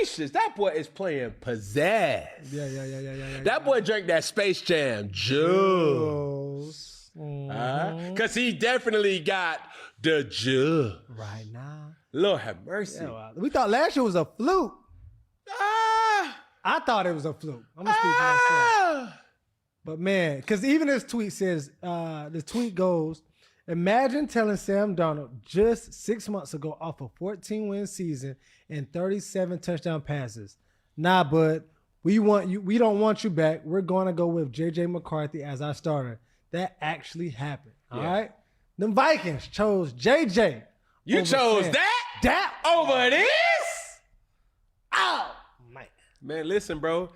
gracious. That boy is playing pizzazz. Yeah. That boy drank that Space Jam juice. Because he definitely got the juice. Right now. Lord have mercy. Yeah, well, we thought last year was a fluke. I thought it was a fluke. I'm going to speak for myself. But, man, because even this tweet says, the tweet goes, imagine telling Sam Darnold just 6 months ago off a 14-win season and 37 touchdown passes. Nah, bud, we don't want you back. We're going to go with J.J. McCarthy as our starter. That actually happened, all right? The Vikings chose J.J. You chose Sam. that over this? Oh, man. Man, listen, bro.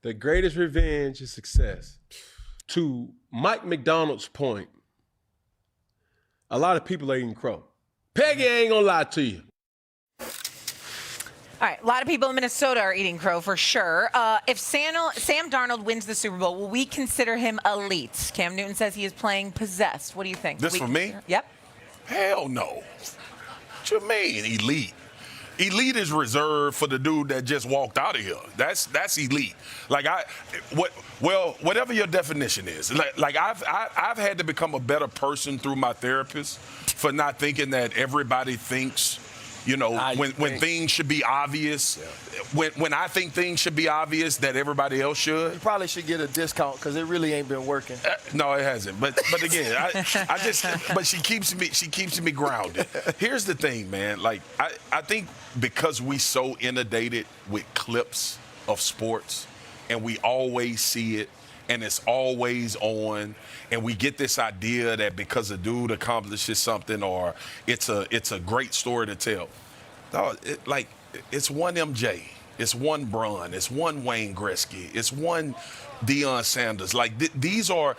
The greatest revenge is success. To Mike McDonald's point, a lot of people are eating crow. Peggy ain't gonna lie to you. All right, a lot of people in Minnesota are eating crow for sure. If Sam Darnold wins the Super Bowl, will we consider him elite? Cam Newton says he is playing possessed. What do you think? This for me? Yep. Hell no. What you mean, elite? Elite is reserved for the dude that just walked out of here. That's elite. Like whatever your definition is. Like I've had to become a better person through my therapist for not thinking that everybody thinks, when things should be obvious. Yeah. When I think things should be obvious, that everybody else should. You probably should get a discount because it really ain't been working. No, it hasn't. But again, but she keeps me grounded. Here's the thing, man. Like I think because we so inundated with clips of sports, and we always see it, and it's always on, and we get this idea that because a dude accomplishes something or it's a great story to tell. No, it's one MJ, it's one Bron, it's one Wayne Gretzky, it's one Deion Sanders. Like these are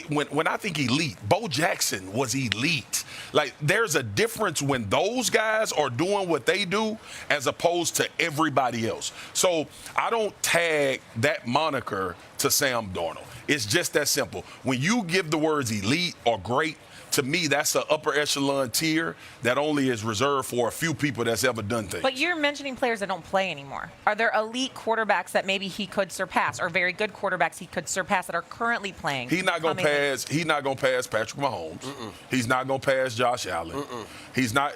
when I think elite, Bo Jackson was elite. Like there's a difference when those guys are doing what they do as opposed to everybody else. So I don't tag that moniker to Sam Darnold. It's just that simple. When you give the words elite or great, to me, that's an upper echelon tier that only is reserved for a few people that's ever done things. But you're mentioning players that don't play anymore. Are there elite quarterbacks that maybe he could surpass, or very good quarterbacks he could surpass that are currently playing? He's not gonna pass Patrick Mahomes. He's not gonna pass Josh Allen. He's not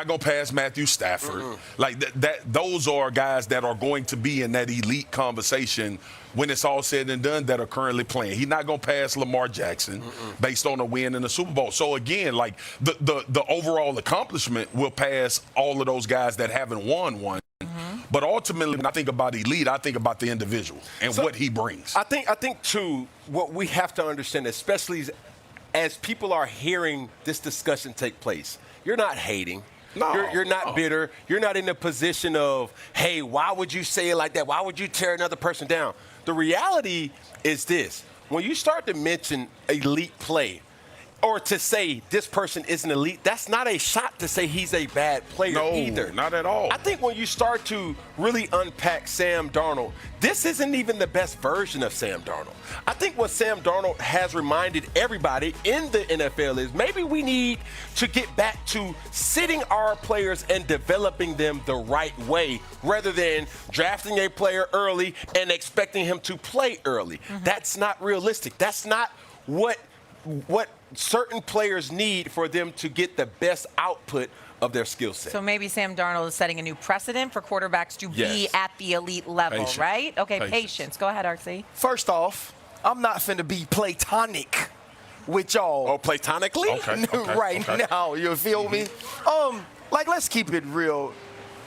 gonna pass Matthew Stafford. Like that. Those are guys that are going to be in that elite conversation when it's all said and done that are currently playing. He's not going to pass Lamar Jackson based on a win in the Super Bowl. So, again, like the overall accomplishment will pass all of those guys that haven't won one. But ultimately, when I think about elite, I think about the individual and what he brings. I think, too, what we have to understand, especially as people are hearing this discussion take place, you're not hating. No, you're not bitter. You're not in a position of, hey, why would you say it like that? Why would you tear another person down? The reality is this. When you start to mention elite play or to say this person isn't elite, that's not a shot to say he's a bad player either. No, not at all. I think when you start to really unpack Sam Darnold, this isn't even the best version of Sam Darnold. I think what Sam Darnold has reminded everybody in the NFL is maybe we need to get back to sitting our players and developing them the right way rather than drafting a player early and expecting him to play early. That's not realistic. That's not what certain players need for them to get the best output of their skill set. So maybe Sam Darnold is setting a new precedent for quarterbacks to be at the elite level, right? Okay, patience. Go ahead, RC. First off, I'm not finna be platonic with y'all. Oh, platonically? Right now, you feel me? Let's keep it real.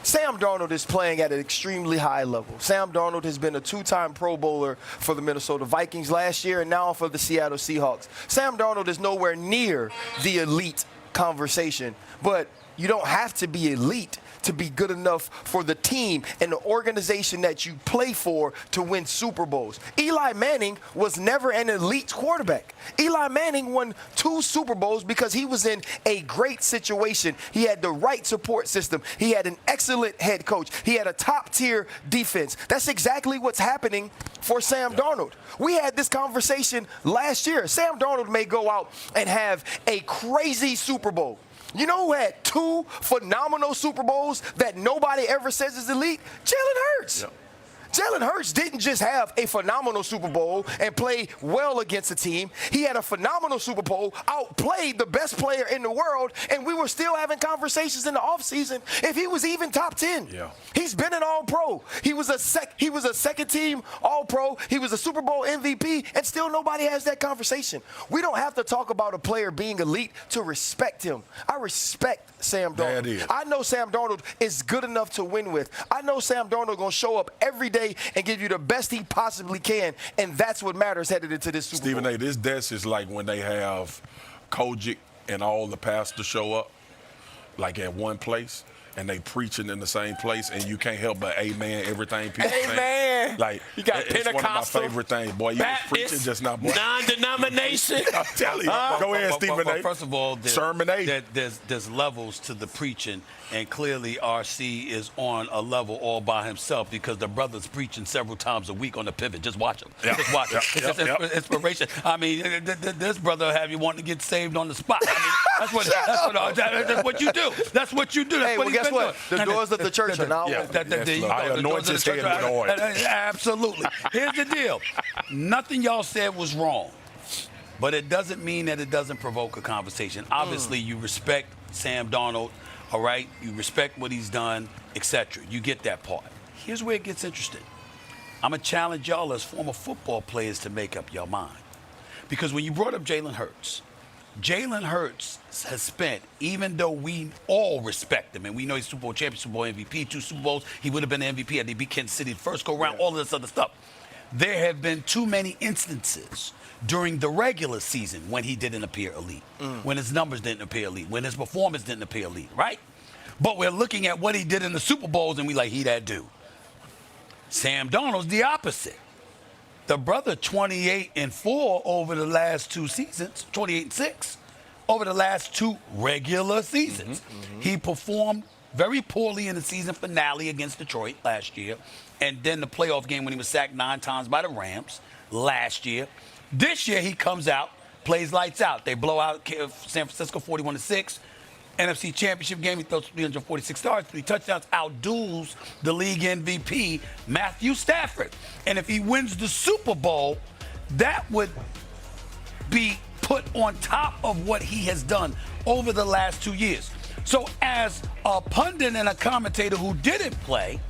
Sam Darnold is playing at an extremely high level. Sam Darnold has been a two-time Pro Bowler for the Minnesota Vikings last year and now for the Seattle Seahawks. Sam Darnold is nowhere near the elite conversation, but you don't have to be elite to be good enough for the team and the organization that you play for to win Super Bowls. Eli Manning was never an elite quarterback. Eli Manning won 2 Super Bowls because he was in a great situation. He had the right support system. He had an excellent head coach. He had a top-tier defense. That's exactly what's happening for Sam Darnold. We had this conversation last year. Sam Darnold may go out and have a crazy Super Bowl. You know who had 2 phenomenal Super Bowls that nobody ever says is elite? Jalen Hurts. Yep. Jalen Hurts didn't just have a phenomenal Super Bowl and play well against a team. He had a phenomenal Super Bowl, outplayed the best player in the world, and we were still having conversations in the offseason if he was even top 10. Yeah. He's been an All-Pro. He was a second-team All-Pro. He was a Super Bowl MVP, and still nobody has that conversation. We don't have to talk about a player being elite to respect him. I respect Sam Darnold. There it is. I know Sam Darnold is good enough to win with. I know Sam Darnold going to show up every day and give you the best he possibly can, and that's what matters headed into this Super Stephen Bowl. A., this desk is like when they have Kojic and all the pastors show up, like at one place, and they preaching in the same place, and you can't help but amen everything people say. Amen. Like, You got it's one of my Pentecostal, favorite things. Boy, you was preaching Baptist, just now, boy. non-denomination. I'm telling you. Go ahead, Stephen But A. first of all, Sermon A. there's levels to the preaching, and clearly RC is on a level all by himself because the brother's preaching several times a week on the pivot. Just watch him. Yeah. Just watch him. Yeah. It's just inspiration. I mean, this brother have you wanting to get saved on the spot. I mean, that's what you do. That's what you do. That's Hey, what well, he's guess been what? doing. The doors of the church are now Yeah. open. There you go. I The anoint doors of his the head church with oil. Absolutely. Here's the deal. Nothing y'all said was wrong, but it doesn't mean that it doesn't provoke a conversation. Obviously, you respect Sam Darnold, all right? You respect what he's done, etc. You get that part. Here's where it gets interesting. I'm going to challenge y'all as former football players to make up your mind. Because when you brought up Jalen Hurts has spent, even though we all respect him, and we know he's Super Bowl champion, Super Bowl MVP, 2 Super Bowls, he would have been the MVP had they beat Kansas City the first go round, all of this other stuff. There have been too many instances during the regular season when he didn't appear elite, when his numbers didn't appear elite, when his performance didn't appear elite, right? But we're looking at what he did in the Super Bowls, and we like, he that dude. Sam Darnold's the opposite. The brother 28-4 over the last 2 seasons, 28-6 over the last 2 regular seasons. He performed very poorly in the season finale against Detroit last year, and then the playoff game when he was sacked 9 times by the Rams last year. This year he comes out, plays lights out. They blow out San Francisco 41-6. NFC Championship game, he throws 346 yards, 3 touchdowns, outduels the league MVP, Matthew Stafford. And if he wins the Super Bowl, that would be put on top of what he has done over the last 2 years. So as a pundit and a commentator who didn't play,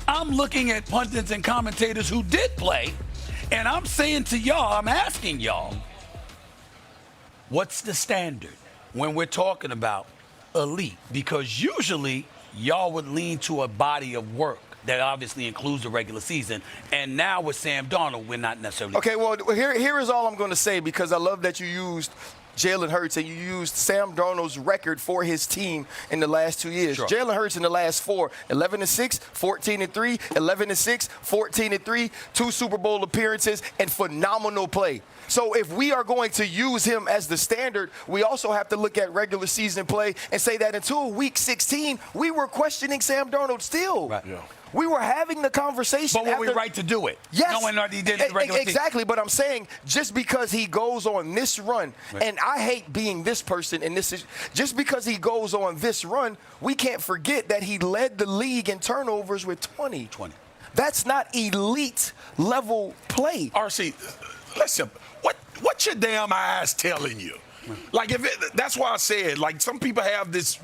I'm looking at pundits and commentators who did play, and I'm saying to y'all, I'm asking y'all, what's the standard when we're talking about elite? Because usually y'all would lean to a body of work that obviously includes the regular season. And now with Sam Darnold, we're not necessarily. Okay, well, here is all I'm going to say because I love that you used Jalen Hurts and you used Sam Darnold's record for his team in the last 2 years. Sure. Jalen Hurts in the last 4, 11-6, 14-3, 11-6, 14-3, 2 Super Bowl appearances, and phenomenal play. So if we are going to use him as the standard, we also have to look at regular season play and say that until week 16, we were questioning Sam Darnold still. Right. Yeah. We were having the conversation. But were we right to do it? Yes. Knowing that he did in the regular season. Exactly, but I'm saying just because he goes on this run, and I hate being this person, and this is just because he goes on this run, we can't forget that he led the league in turnovers with 20. That's not elite level play. RC, listen, what's your damn eyes telling you? Like that's why I said, like some people have this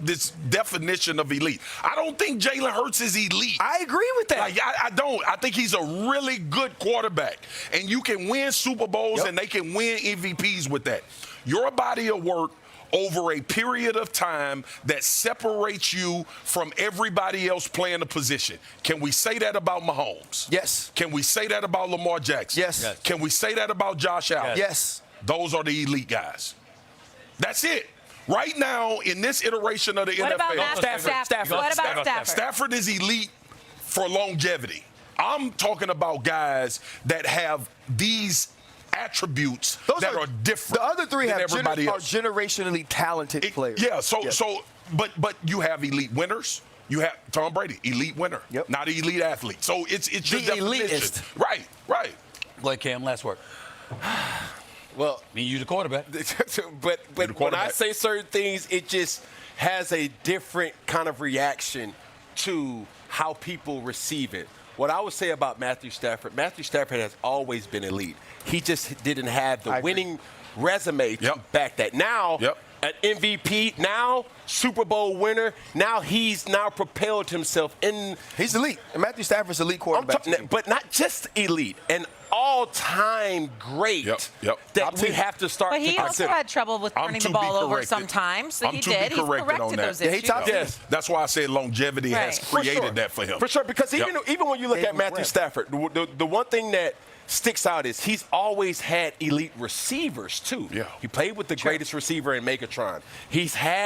definition of elite. I don't think Jalen Hurts is elite. I agree with that. Like I don't. I think he's a really good quarterback, and you can win Super Bowls and they can win MVPs with that. Your body of work over a period of time that separates you from everybody else playing the position. Can we say that about Mahomes? Yes. Can we say that about Lamar Jackson? Yes. Can we say that about Josh Allen? Yes. Those are the elite guys. That's it. Right now, in this iteration of the What NFL, about Matthew Stafford? What about Stafford? Stafford is elite for longevity. I'm talking about guys that have these attributes that are different. The other 3 than have everybody are else. generationally talented players. Yeah. But you have elite winners. You have Tom Brady, elite winner, not an elite athlete. So it's your The definition. elitist. Right. Go ahead, Cam, last word. Well, I mean, you the quarterback. but the when I quarterback. say certain things, it just has a different kind of reaction to how people receive it. What I would say about Matthew Stafford has always been elite. He just didn't have the I agree. winning resume to Yep. back that. Now, Yep. an MVP, now Super Bowl winner, now he's now propelled himself in. He's elite. And Matthew Stafford's elite I'm quarterback. talking, but not just elite, an all-time great Yep. that we have to start But to he also consider. had trouble with I'm turning to the be ball over corrected. sometimes. So I'm he to be did. He's corrected on corrected that. those Yeah, he issues. top 10. Yes. That's why I said longevity has Right. created that for him. For sure, because Yep. even when you look Gave at him Matthew rep. Stafford, the one thing that sticks out is he's always had elite receivers too. Yeah. He played with the greatest receiver in Megatron. He's had